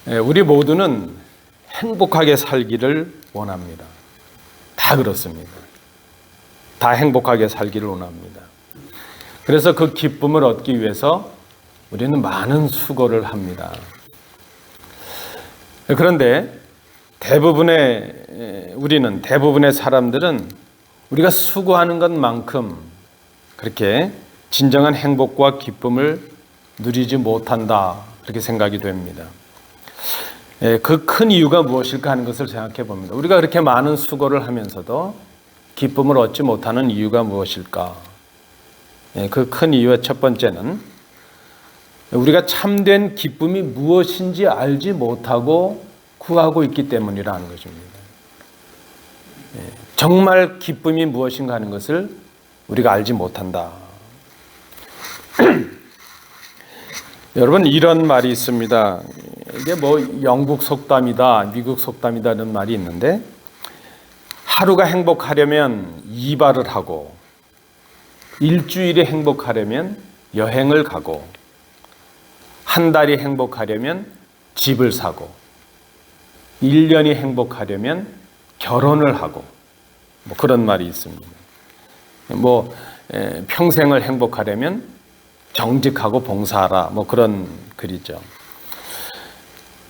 우리 모두는 행복하게 살기를 원합니다. 다 그렇습니다. 다 행복하게 살기를 원합니다. 그래서 그 기쁨을 얻기 위해서 우리는 많은 수고를 합니다. 그런데 대부분의 사람들은 우리가 수고하는 것만큼 그렇게 진정한 행복과 기쁨을 누리지 못한다, 그렇게 생각이 됩니다. 그 큰 이유가 무엇일까 하는 것을 생각해 봅니다. 우리가 그렇게 많은 수고를 하면서도 기쁨을 얻지 못하는 이유가 무엇일까? 그 큰 이유의 첫 번째는 우리가 참된 기쁨이 무엇인지 알지 못하고 구하고 있기 때문이라는 것입니다. 정말 기쁨이 무엇인가 하는 것을 우리가 알지 못한다. 여러분, 이런 말이 있습니다. 이게 영국 속담이다, 미국 속담이다 이런 말이 있는데, 하루가 행복하려면 이발을 하고, 일주일이 행복하려면 여행을 가고, 한 달이 행복하려면 집을 사고, 1년이 행복하려면 결혼을 하고, 그런 말이 있습니다. 평생을 행복하려면 정직하고 봉사하라, 그런 글이죠.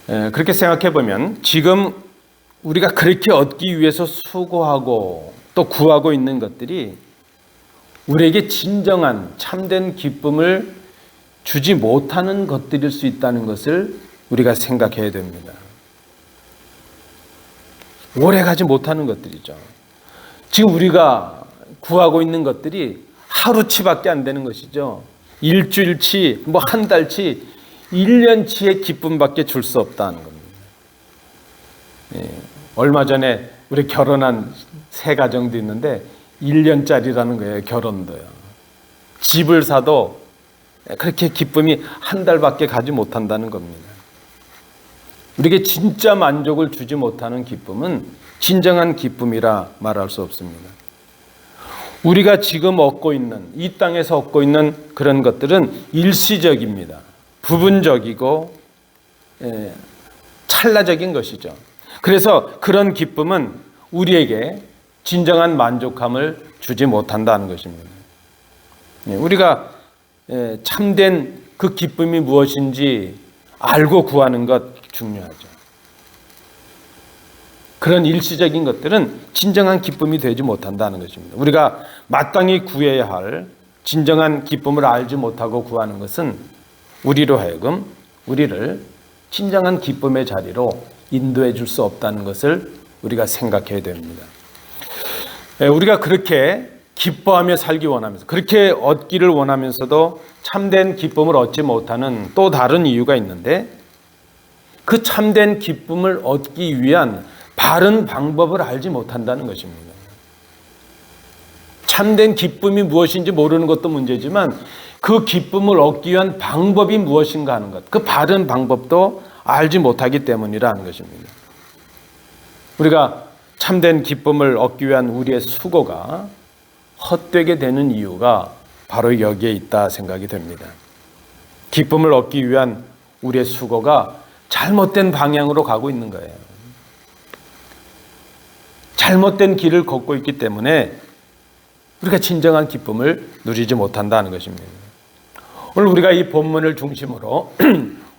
그렇게 생각해 보면 지금 우리가 그렇게 얻기 위해서 수고하고 또 구하고 있는 것들이 우리에게 진정한 참된 기쁨을 주지 못하는 것들일 수 있다는 것을 우리가 생각해야 됩니다. 오래가지 못하는 것들이죠. 지금 우리가 구하고 있는 것들이 하루치밖에 안 되는 것이죠. 일주일치, 한 달치, 1년치의 기쁨밖에 줄 수 없다는 겁니다. 얼마 전에 우리 결혼한 세 가정도 있는데 1년짜리라는 거예요. 결혼도요. 집을 사도 그렇게 기쁨이 한 달밖에 가지 못한다는 겁니다. 우리에게 진짜 만족을 주지 못하는 기쁨은 진정한 기쁨이라 말할 수 없습니다. 우리가 지금 얻고 있는, 이 땅에서 얻고 있는 그런 것들은 일시적입니다. 부분적이고 찰나적인 것이죠. 그래서 그런 기쁨은 우리에게 진정한 만족감을 주지 못한다는 것입니다. 우리가 참된 그 기쁨이 무엇인지 알고 구하는 것 중요하죠. 그런 일시적인 것들은 진정한 기쁨이 되지 못한다는 것입니다. 우리가 마땅히 구해야 할 진정한 기쁨을 알지 못하고 구하는 것은 우리로 하여금 우리를 진정한 기쁨의 자리로 인도해 줄 수 없다는 것을 우리가 생각해야 됩니다. 우리가 그렇게 기뻐하며 살기 원하면서, 그렇게 얻기를 원하면서도 참된 기쁨을 얻지 못하는 또 다른 이유가 있는데, 그 참된 기쁨을 얻기 위한 바른 방법을 알지 못한다는 것입니다. 참된 기쁨이 무엇인지 모르는 것도 문제지만 그 기쁨을 얻기 위한 방법이 무엇인가 하는 것, 그 바른 방법도 알지 못하기 때문이라는 것입니다. 우리가 참된 기쁨을 얻기 위한 우리의 수고가 헛되게 되는 이유가 바로 여기에 있다 생각이 됩니다. 기쁨을 얻기 위한 우리의 수고가 잘못된 방향으로 가고 있는 거예요. 잘못된 길을 걷고 있기 때문에 우리가 진정한 기쁨을 누리지 못한다는 것입니다. 오늘 우리가 이 본문을 중심으로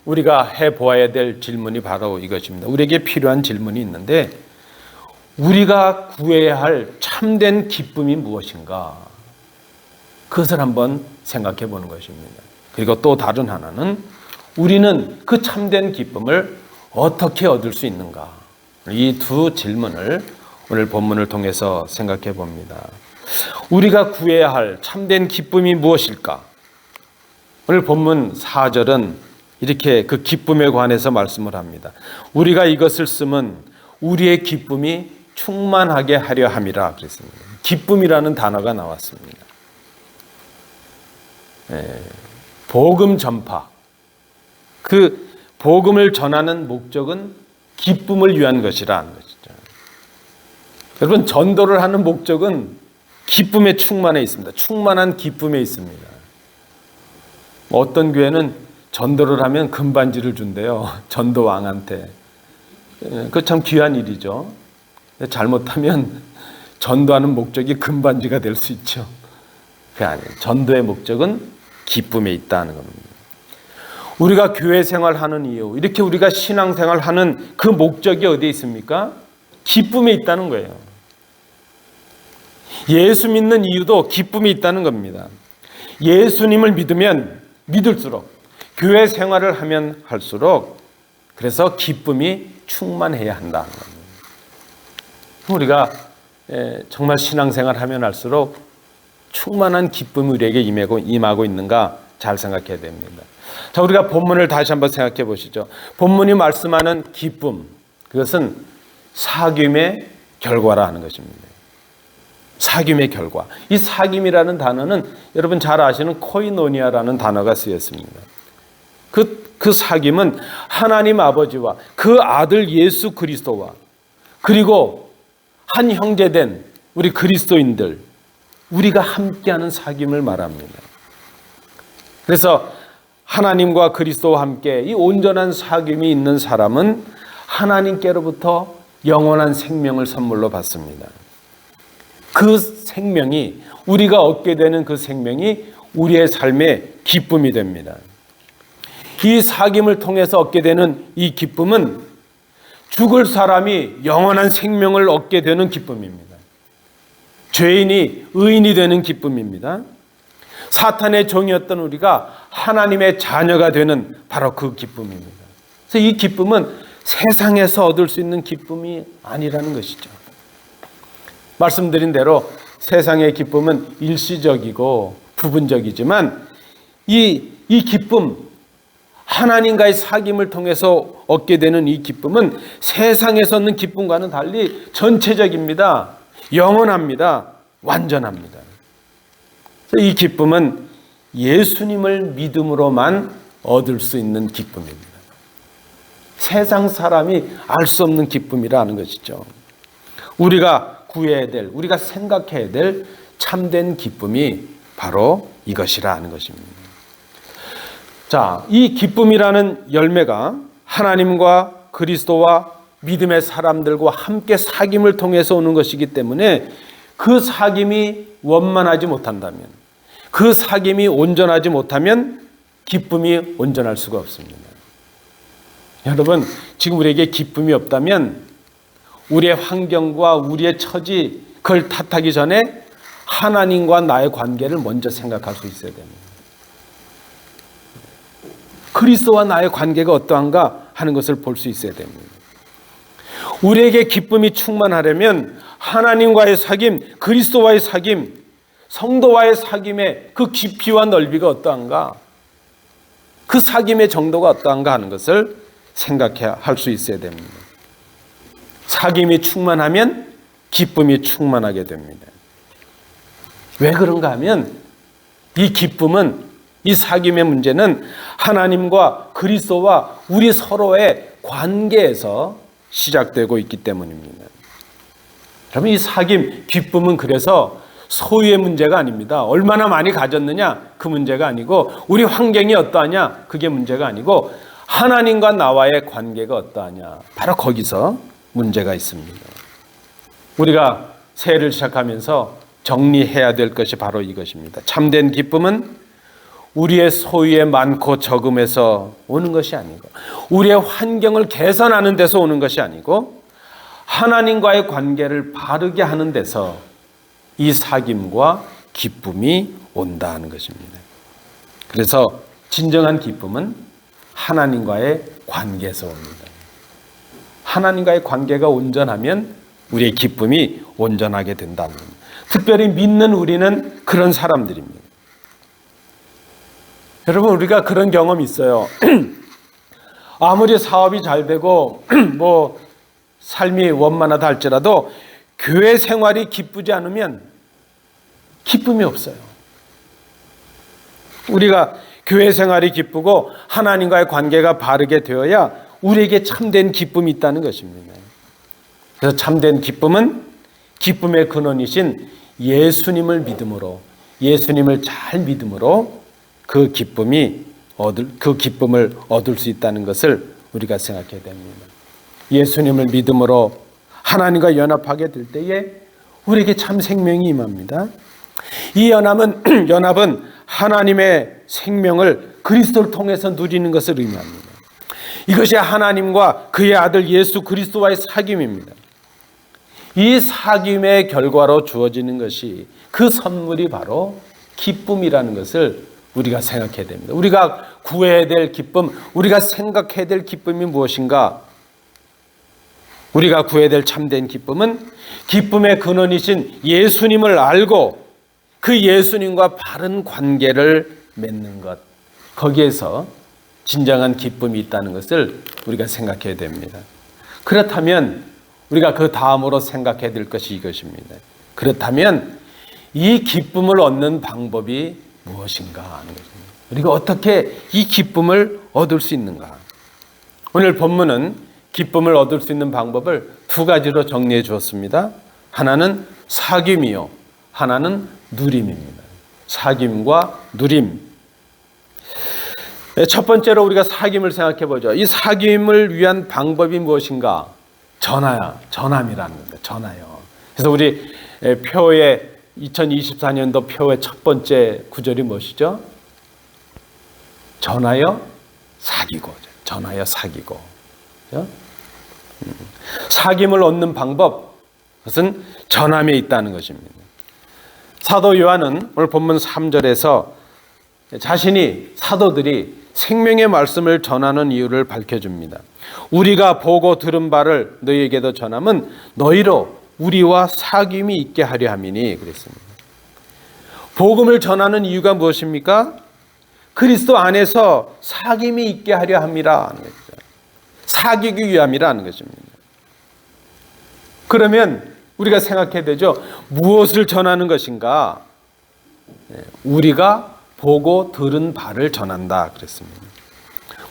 우리가 해보아야 될 질문이 바로 이것입니다. 우리에게 필요한 질문이 있는데, 우리가 구해야 할 참된 기쁨이 무엇인가? 그것을 한번 생각해 보는 것입니다. 그리고 또 다른 하나는 우리는 그 참된 기쁨을 어떻게 얻을 수 있는가? 이 두 질문을 오늘 본문을 통해서 생각해 봅니다. 우리가 구해야 할 참된 기쁨이 무엇일까? 오늘 본문 4절은 이렇게 그 기쁨에 관해서 말씀을 합니다. 우리가 이것을 쓰면 우리의 기쁨이 충만하게 하려 함이라 그랬습니다. 기쁨이라는 단어가 나왔습니다. 복음 전파. 그 복음을 전하는 목적은 기쁨을 위한 것이라는 것이죠. 여러분, 전도를 하는 목적은 기쁨에 충만해 있습니다. 충만한 기쁨에 있습니다. 어떤 교회는 전도를 하면 금반지를 준대요. 전도 왕한테. 그 참 귀한 일이죠. 잘못하면 전도하는 목적이 금반지가 될 수 있죠. 그게 아니에요. 전도의 목적은 기쁨에 있다는 겁니다. 우리가 교회 생활하는 이유, 이렇게 우리가 신앙생활하는 그 목적이 어디에 있습니까? 기쁨에 있다는 거예요. 예수 믿는 이유도 기쁨이 있다는 겁니다. 예수님을 믿으면 믿을수록, 교회 생활을 하면 할수록, 그래서 기쁨이 충만해야 한다는 겁니다. 우리가 정말 신앙생활 하면 할수록 충만한 기쁨이 우리에게 임하고 있는가 잘 생각해야 됩니다. 자, 우리가 본문을 다시 한번 생각해 보시죠. 본문이 말씀하는 기쁨, 그것은 사귐의 결과라 하는 것입니다. 사귐의 결과. 이 사귐이라는 단어는 여러분 잘 아시는 코이노니아라는 단어가 쓰였습니다. 그 사귐은 하나님 아버지와 그 아들 예수 그리스도와 그리고 한 형제된 우리 그리스도인들, 우리가 함께하는 사귐을 말합니다. 그래서 하나님과 그리스도와 함께 이 온전한 사귐이 있는 사람은 하나님께로부터 영원한 생명을 선물로 받습니다. 그 생명이, 우리가 얻게 되는 그 생명이 우리의 삶의 기쁨이 됩니다. 이 사귐을 통해서 얻게 되는 이 기쁨은 죽을 사람이 영원한 생명을 얻게 되는 기쁨입니다. 죄인이 의인이 되는 기쁨입니다. 사탄의 종이었던 우리가 하나님의 자녀가 되는 바로 그 기쁨입니다. 그래서 이 기쁨은 세상에서 얻을 수 있는 기쁨이 아니라는 것이죠. 말씀드린 대로 세상의 기쁨은 일시적이고 부분적이지만 이 기쁨, 하나님과의 사귐을 통해서 얻게 되는 이 기쁨은 세상에서 얻는 기쁨과는 달리 전체적입니다. 영원합니다. 완전합니다. 이 기쁨은 예수님을 믿음으로만 얻을 수 있는 기쁨입니다. 세상 사람이 알 수 없는 기쁨이라는 것이죠. 우리가 구해야 될, 우리가 생각해야 될 참된 기쁨이 바로 이것이라 하는 것입니다. 자, 이 기쁨이라는 열매가 하나님과 그리스도와 믿음의 사람들과 함께 사귐을 통해서 오는 것이기 때문에 그 사귐이 원만하지 못한다면, 그 사귐이 온전하지 못하면 기쁨이 온전할 수가 없습니다. 여러분, 지금 우리에게 기쁨이 없다면 우리의 환경과 우리의 처지, 그걸 탓하기 전에 하나님과 나의 관계를 먼저 생각할 수 있어야 됩니다. 그리스도와 나의 관계가 어떠한가 하는 것을 볼 수 있어야 됩니다. 우리에게 기쁨이 충만하려면 하나님과의 사귐, 그리스도와의 사귐, 성도와의 사귐의 그 깊이와 넓이가 어떠한가, 그 사귐의 정도가 어떠한가 하는 것을 생각해야 할 수 있어야 됩니다. 사귐이 충만하면 기쁨이 충만하게 됩니다. 왜 그런가 하면 이 기쁨은, 이 사귐의 문제는 하나님과 그리스도와 우리 서로의 관계에서 시작되고 있기 때문입니다. 그러면 이 사귐, 기쁨은 그래서 소유의 문제가 아닙니다. 얼마나 많이 가졌느냐, 그 문제가 아니고, 우리 환경이 어떠하냐, 그게 문제가 아니고, 하나님과 나와의 관계가 어떠하냐, 바로 거기서 문제가 있습니다. 우리가 새해를 시작하면서 정리해야 될 것이 바로 이것입니다. 참된 기쁨은 우리의 소유의 많고 적음에서 오는 것이 아니고, 우리의 환경을 개선하는 데서 오는 것이 아니고, 하나님과의 관계를 바르게 하는 데서 이 사귐과 기쁨이 온다는 것입니다. 그래서 진정한 기쁨은 하나님과의 관계에서 옵니다. 하나님과의 관계가 온전하면 우리의 기쁨이 온전하게 된다는 겁니다. 특별히 믿는 우리는 그런 사람들입니다. 여러분, 우리가 그런 경험이 있어요. 아무리 사업이 잘 되고 삶이 원만하다 할지라도 교회 생활이 기쁘지 않으면 기쁨이 없어요. 우리가 교회 생활이 기쁘고 하나님과의 관계가 바르게 되어야 우리에게 참된 기쁨이 있다는 것입니다. 그래서 참된 기쁨은 기쁨의 근원이신 예수님을 믿음으로, 예수님을 잘 믿음으로 그 기쁨이 그 기쁨을 얻을 수 있다는 것을 우리가 생각해야 됩니다. 예수님을 믿음으로 하나님과 연합하게 될 때에 우리에게 참 생명이 임합니다. 이 연합은 하나님의 생명을 그리스도를 통해서 누리는 것을 의미합니다. 이것이 하나님과 그의 아들 예수 그리스도와의 사귐입니다. 이 사귐의 결과로 주어지는 것이 그 선물이 바로 기쁨이라는 것을 우리가 생각해야 됩니다. 우리가 구해야 될 기쁨, 우리가 생각해야 될 기쁨이 무엇인가? 우리가 구해야 될 참된 기쁨은 기쁨의 근원이신 예수님을 알고 그 예수님과 바른 관계를 맺는 것, 거기에서 진정한 기쁨이 있다는 것을 우리가 생각해야 됩니다. 그렇다면 우리가 그 다음으로 생각해야 될 것이 이것입니다. 그렇다면 이 기쁨을 얻는 방법이 무엇인가 하는 것입니다. 우리가 어떻게 이 기쁨을 얻을 수 있는가? 오늘 본문은 기쁨을 얻을 수 있는 방법을 두 가지로 정리해 주었습니다. 하나는 사귐이요, 하나는 누림입니다. 사귐과 누림. 첫 번째로 우리가 사귐을 생각해 보죠. 이 사귐을 위한 방법이 무엇인가? 전함이라는 겁니다. 전하요. 그래서 우리 표의 2024년도 표의 첫 번째 구절이 무엇이죠? 전하여 사귀고. 전하여 사귀고. 그렇죠? 사귐을 얻는 방법, 그것은 전함에 있다는 것입니다. 사도 요한은 오늘 본문 3절에서 사도들이 생명의 말씀을 전하는 이유를 밝혀줍니다. 우리가 보고 들은 바를 너희에게도 전함은 너희로 우리와 사귐이 있게 하려 함이니 그랬습니다. 복음을 전하는 이유가 무엇입니까? 그리스도 안에서 사귐이 있게 하려 함이라 하는 것이죠. 사귀기 위함이라는 것입니다. 그러면 우리가 생각해야 되죠. 무엇을 전하는 것인가? 우리가 보고 들은 바를 전한다 그랬습니다.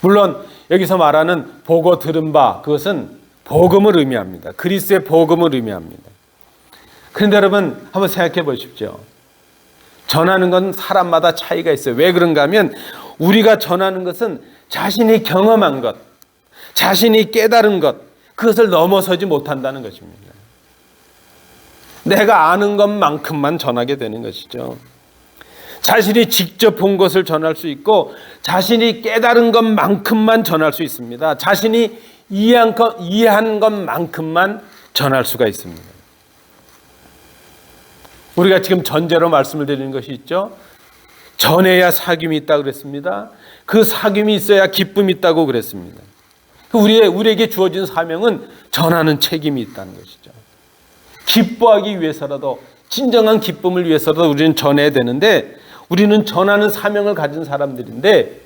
물론 여기서 말하는 보고 들은 바, 그것은 복음을 의미합니다. 그리스도의 복음을 의미합니다. 그런데 여러분 한번 생각해 보십시오. 전하는 건 사람마다 차이가 있어요. 왜 그런가 하면 우리가 전하는 것은 자신이 경험한 것, 자신이 깨달은 것, 그것을 넘어서지 못한다는 것입니다. 내가 아는 것만큼만 전하게 되는 것이죠. 자신이 직접 본 것을 전할 수 있고 자신이 깨달은 것만큼만 전할 수 있습니다. 자신이 이해한 것만큼만 전할 수가 있습니다. 우리가 지금 전제로 말씀을 드리는 것이 있죠. 전해야 사귐이 있다고 그랬습니다. 그 사귐이 있어야 기쁨이 있다고 그랬습니다. 우리에게 주어진 사명은 전하는 책임이 있다는 것이죠. 기뻐하기 위해서라도, 진정한 기쁨을 위해서라도 우리는 전해야 되는데, 우리는 전하는 사명을 가진 사람들인데,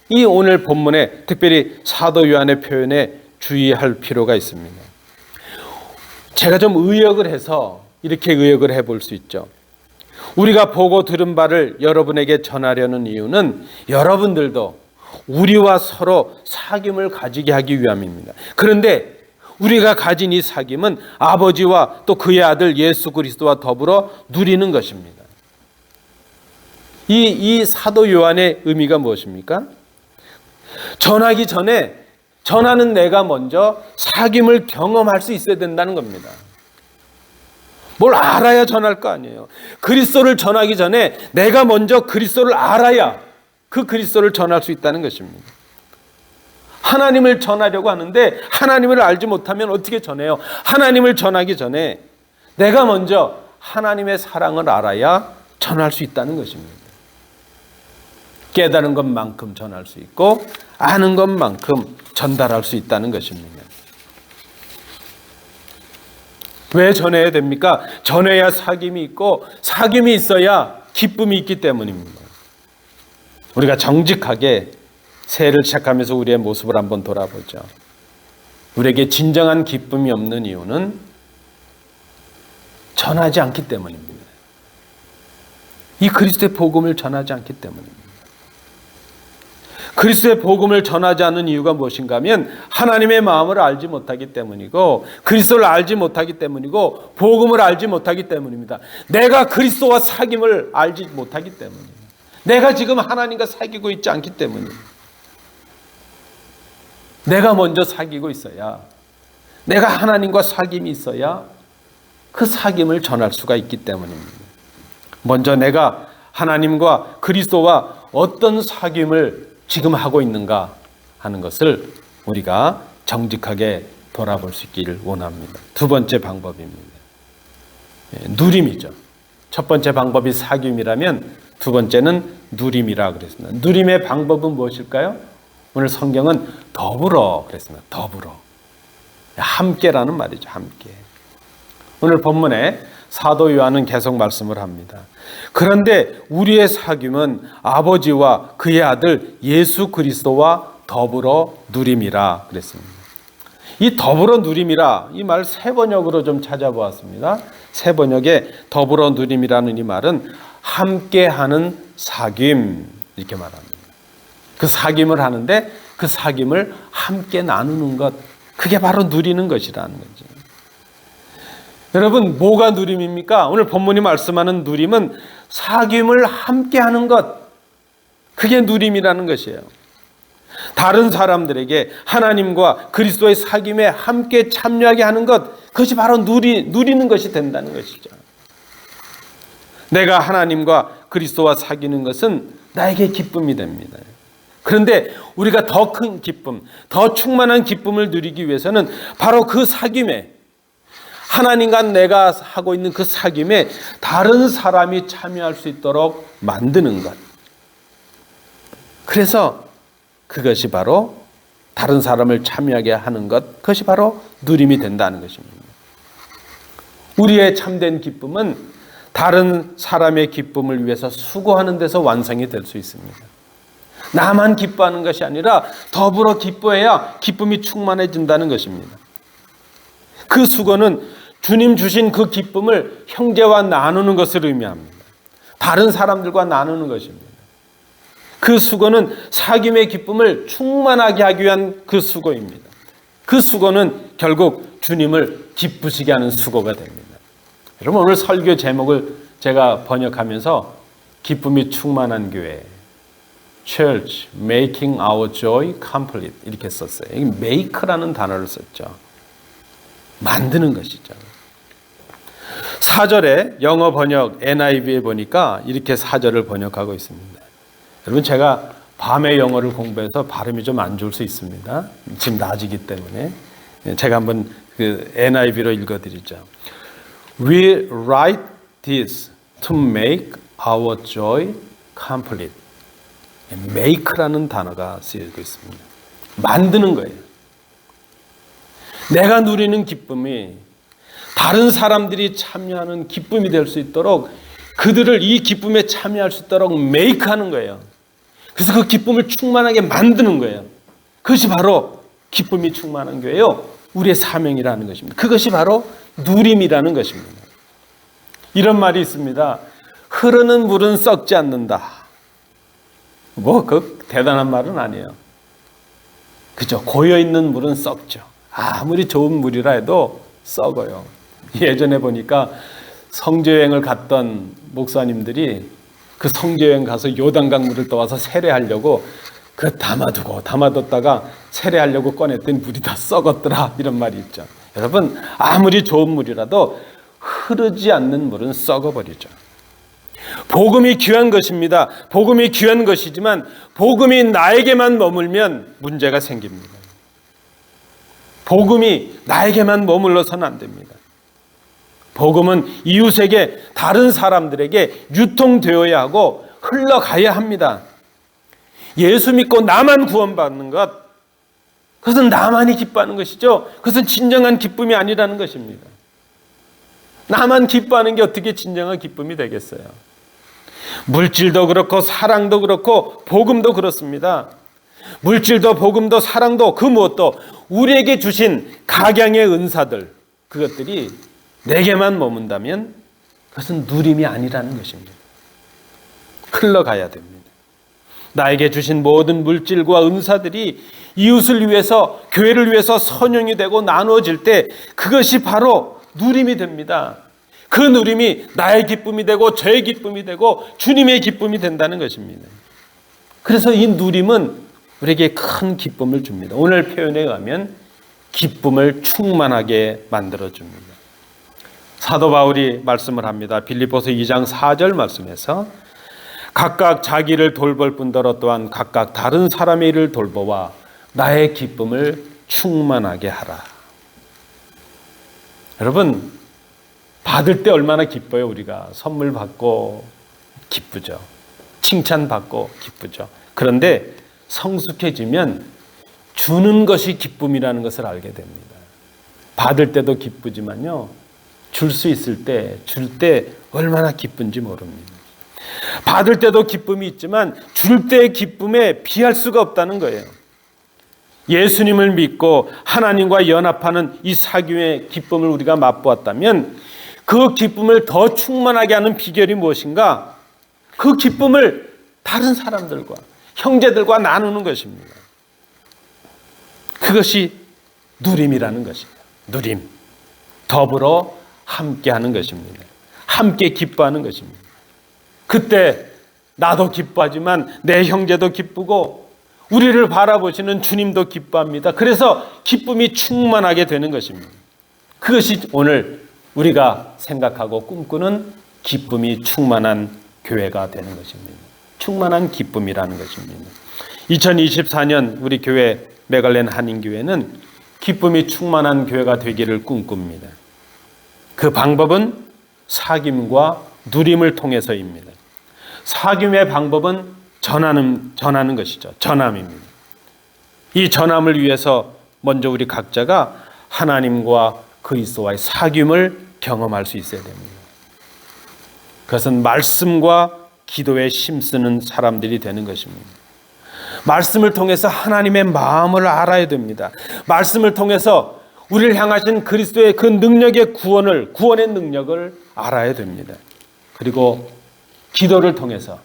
이 오늘 본문에 특별히 사도 요한의 표현에 주의할 필요가 있습니다. 제가 좀 의역을 해서 이렇게 의역을 해볼 수 있죠. 우리가 보고 들은 바를 여러분에게 전하려는 이유는 여러분들도 우리와 서로 사귐을 가지게 하기 위함입니다. 그런데 우리가 가진 이 사귐은 아버지와 또 그의 아들 예수 그리스도와 더불어 누리는 것입니다. 이 사도 요한의 의미가 무엇입니까? 전하기 전에 전하는 내가 먼저 사귐을 경험할 수 있어야 된다는 겁니다. 뭘 알아야 전할 거 아니에요. 그리스도를 전하기 전에 내가 먼저 그리스도를 알아야 그 그리스도를 전할 수 있다는 것입니다. 하나님을 전하려고 하는데 하나님을 알지 못하면 어떻게 전해요? 하나님을 전하기 전에 내가 먼저 하나님의 사랑을 알아야 전할 수 있다는 것입니다. 깨달은 것만큼 전할 수 있고 아는 것만큼 전달할 수 있다는 것입니다. 왜 전해야 됩니까? 전해야 사귐이 있고 사귐이 있어야 기쁨이 있기 때문입니다. 우리가 정직하게 새해를 시작하면서 우리의 모습을 한번 돌아보죠. 우리에게 진정한 기쁨이 없는 이유는 전하지 않기 때문입니다. 이 그리스도의 복음을 전하지 않기 때문입니다. 그리스도의 복음을 전하지 않는 이유가 무엇인가 하면 하나님의 마음을 알지 못하기 때문이고 그리스도를 알지 못하기 때문이고 복음을 알지 못하기 때문입니다. 내가 그리스도와 사귐을 알지 못하기 때문입니다. 내가 지금 하나님과 사귀고 있지 않기 때문입니다. 내가 먼저 사귀고 있어야, 내가 하나님과 사귐이 있어야 그 사귐을 전할 수가 있기 때문입니다. 먼저 내가 하나님과 그리스도와 어떤 사귐을 지금 하고 있는가 하는 것을 우리가 정직하게 돌아볼 수 있기를 원합니다. 두 번째 방법입니다. 누림이죠. 첫 번째 방법이 사귐이라면 두 번째는 누림이라 그랬습니다. 누림의 방법은 무엇일까요? 오늘 성경은 더불어 그랬습니다. 더불어. 함께라는 말이죠. 함께. 오늘 본문에 사도 요한은 계속 말씀을 합니다. 그런데 우리의 사귐은 아버지와 그의 아들 예수 그리스도와 더불어 누림이라 그랬습니다. 이 더불어 누림이라 이 말 세 번역으로 좀 찾아보았습니다. 세 번역에 더불어 누림이라는 이 말은 함께하는 사귐 이렇게 말합니다. 그 사귐을 하는데 그 사귐을 함께 나누는 것, 그게 바로 누리는 것이라는 거죠. 여러분, 뭐가 누림입니까? 오늘 본문이 말씀하는 누림은 사귐을 함께하는 것, 그게 누림이라는 것이에요. 다른 사람들에게 하나님과 그리스도의 사귐에 함께 참여하게 하는 것, 그것이 바로 누리는 것이 된다는 것이죠. 내가 하나님과 그리스도와 사귀는 것은 나에게 기쁨이 됩니다. 그런데 우리가 더 큰 기쁨, 더 충만한 기쁨을 누리기 위해서는 바로 그 사귐에, 하나님과 내가 하고 있는 그 사귐에 다른 사람이 참여할 수 있도록 만드는 것. 그래서 그것이 바로 다른 사람을 참여하게 하는 것, 그것이 바로 누림이 된다는 것입니다. 우리의 참된 기쁨은 다른 사람의 기쁨을 위해서 수고하는 데서 완성이 될 수 있습니다. 나만 기뻐하는 것이 아니라 더불어 기뻐해야 기쁨이 충만해진다는 것입니다. 그 수고는 주님 주신 그 기쁨을 형제와 나누는 것을 의미합니다. 다른 사람들과 나누는 것입니다. 그 수고는 사귐의 기쁨을 충만하게 하기 위한 그 수고입니다. 그 수고는 결국 주님을 기쁘시게 하는 수고가 됩니다. 여러분, 오늘 설교 제목을 제가 번역하면서 기쁨이 충만한 교회, Church Making Our Joy Complete 이렇게 썼어요. 여기 make라는 단어를 썼죠. 만드는 것이죠. 4절에 영어 번역 NIV에 보니까 이렇게 4절을 번역하고 있습니다. 여러분, 제가 밤에 영어를 공부해서 발음이 좀 안 좋을 수 있습니다. 지금 낮이기 때문에 제가 한번 그 NIV로 읽어드리죠. We write this to make our joy complete. make라는 단어가 쓰여져 있습니다. 만드는 거예요. 내가 누리는 기쁨이 다른 사람들이 참여하는 기쁨이 될 수 있도록, 그들을 이 기쁨에 참여할 수 있도록 make하는 거예요. 그래서 그 기쁨을 충만하게 만드는 거예요. 그것이 바로 기쁨이 충만한 교회요, 우리의 사명이라는 것입니다. 그것이 바로 누림이라는 것입니다. 이런 말이 있습니다. 흐르는 물은 썩지 않는다. 그 대단한 말은 아니에요. 그죠? 고여있는 물은 썩죠. 아무리 좋은 물이라 해도 썩어요. 예전에 보니까 성지여행을 갔던 목사님들이 그 성지여행 가서 요단강 물을 떠와서 세례하려고 담아뒀다가 세례하려고 꺼냈더니 물이 다 썩었더라, 이런 말이 있죠. 여러분, 아무리 좋은 물이라도 흐르지 않는 물은 썩어버리죠. 복음이 귀한 것입니다. 복음이 귀한 것이지만 복음이 나에게만 머물면 문제가 생깁니다. 복음이 나에게만 머물러서는 안 됩니다. 복음은 이웃에게, 다른 사람들에게 유통되어야 하고 흘러가야 합니다. 예수 믿고 나만 구원받는 것, 그것은 나만이 기뻐하는 것이죠. 그것은 진정한 기쁨이 아니라는 것입니다. 나만 기뻐하는 게 어떻게 진정한 기쁨이 되겠어요? 물질도 그렇고 사랑도 그렇고 복음도 그렇습니다. 물질도 복음도 사랑도 그 무엇도 우리에게 주신 각양의 은사들, 그것들이 내게만 머문다면 그것은 누림이 아니라는 것입니다. 흘러가야 됩니다. 나에게 주신 모든 물질과 은사들이 이웃을 위해서, 교회를 위해서 선용이 되고 나누어질 때 그것이 바로 누림이 됩니다. 그 누림이 나의 기쁨이 되고 저의 기쁨이 되고 주님의 기쁨이 된다는 것입니다. 그래서 이 누림은 우리에게 큰 기쁨을 줍니다. 오늘 표현에 의하면 기쁨을 충만하게 만들어줍니다. 사도 바울이 말씀을 합니다. 빌립보서 2장 4절 말씀에서 각각 자기를 돌볼 뿐더러 또한 각각 다른 사람의 일을 돌보아 나의 기쁨을 충만하게 하라. 여러분, 받을 때 얼마나 기뻐요. 우리가 선물 받고 기쁘죠. 칭찬받고 기쁘죠. 그런데 성숙해지면 주는 것이 기쁨이라는 것을 알게 됩니다. 받을 때도 기쁘지만요, 줄 수 있을 때, 줄 때 얼마나 기쁜지 모릅니다. 받을 때도 기쁨이 있지만 줄 때의 기쁨에 비할 수가 없다는 거예요. 예수님을 믿고 하나님과 연합하는 이 사귐의 기쁨을 우리가 맛보았다면 그 기쁨을 더 충만하게 하는 비결이 무엇인가? 그 기쁨을 다른 사람들과 형제들과 나누는 것입니다. 그것이 누림이라는 것입니다. 누림. 더불어 함께하는 것입니다. 함께 기뻐하는 것입니다. 그때 나도 기뻐하지만 내 형제도 기쁘고 우리를 바라보시는 주님도 기뻐합니다. 그래서 기쁨이 충만하게 되는 것입니다. 그것이 오늘 우리가 생각하고 꿈꾸는 기쁨이 충만한 교회가 되는 것입니다. 충만한 기쁨이라는 것입니다. 2024년 우리 교회 메갈렌 한인교회는 기쁨이 충만한 교회가 되기를 꿈꿉니다. 그 방법은 사귐과 누림을 통해서입니다. 사귐의 방법은 전하는 것이죠. 전함입니다. 이 전함을 위해서 먼저 우리 각자가 하나님과 그리스도와의 사귐을 경험할 수 있어야 됩니다. 그것은 말씀과 기도에 힘쓰는 사람들이 되는 것입니다. 말씀을 통해서 하나님의 마음을 알아야 됩니다. 말씀을 통해서 우리를 향하신 그리스도의 그 능력의 구원의 능력을 알아야 됩니다. 그리고 기도를 통해서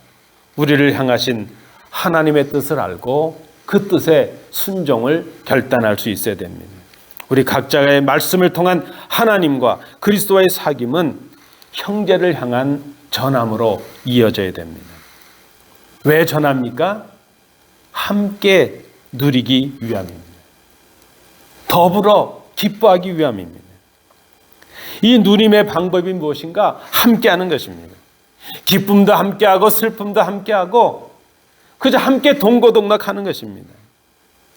우리를 향하신 하나님의 뜻을 알고 그 뜻에 순종을 결단할 수 있어야 됩니다. 우리 각자의 말씀을 통한 하나님과 그리스도와의 사귐은 형제를 향한 전함으로 이어져야 됩니다. 왜 전합니까? 함께 누리기 위함입니다. 더불어 기뻐하기 위함입니다. 이 누림의 방법이 무엇인가? 함께하는 것입니다. 기쁨도 함께하고 슬픔도 함께하고 그저 함께 동고동락하는 것입니다.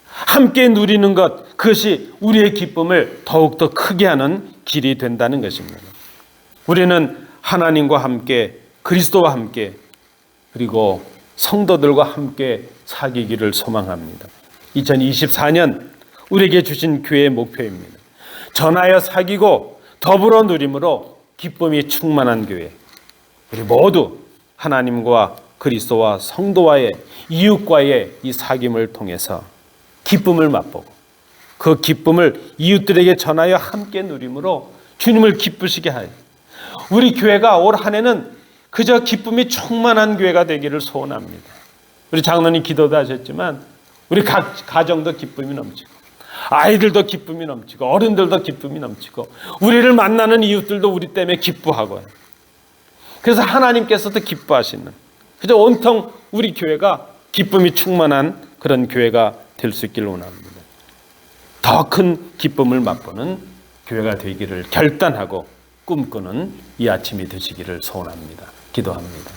함께 누리는 것, 그것이 우리의 기쁨을 더욱더 크게 하는 길이 된다는 것입니다. 우리는 하나님과 함께 그리스도와 함께 그리고 성도들과 함께 사귀기를 소망합니다. 2024년 우리에게 주신 교회의 목표입니다. 전하여 사귀고 더불어 누림으로 기쁨이 충만한 교회. 우리 모두 하나님과 그리스도와 성도와의 이웃과의 이 사귐을 통해서 기쁨을 맛보고 그 기쁨을 이웃들에게 전하여 함께 누림으로 주님을 기쁘시게 하여 우리 교회가 올 한 해는 그저 기쁨이 충만한 교회가 되기를 소원합니다. 우리 장로님 기도도 하셨지만 우리 각 가정도 기쁨이 넘치고 아이들도 기쁨이 넘치고 어른들도 기쁨이 넘치고 우리를 만나는 이웃들도 우리 때문에 기뻐하고 그래서 하나님께서도 기뻐하시는 그저 온통 우리 교회가 기쁨이 충만한 그런 교회가 될 수 있기를 원합니다. 더 큰 기쁨을 맛보는 교회가 되기를 결단하고 꿈꾸는 이 아침이 되시기를 소원합니다. 기도합니다.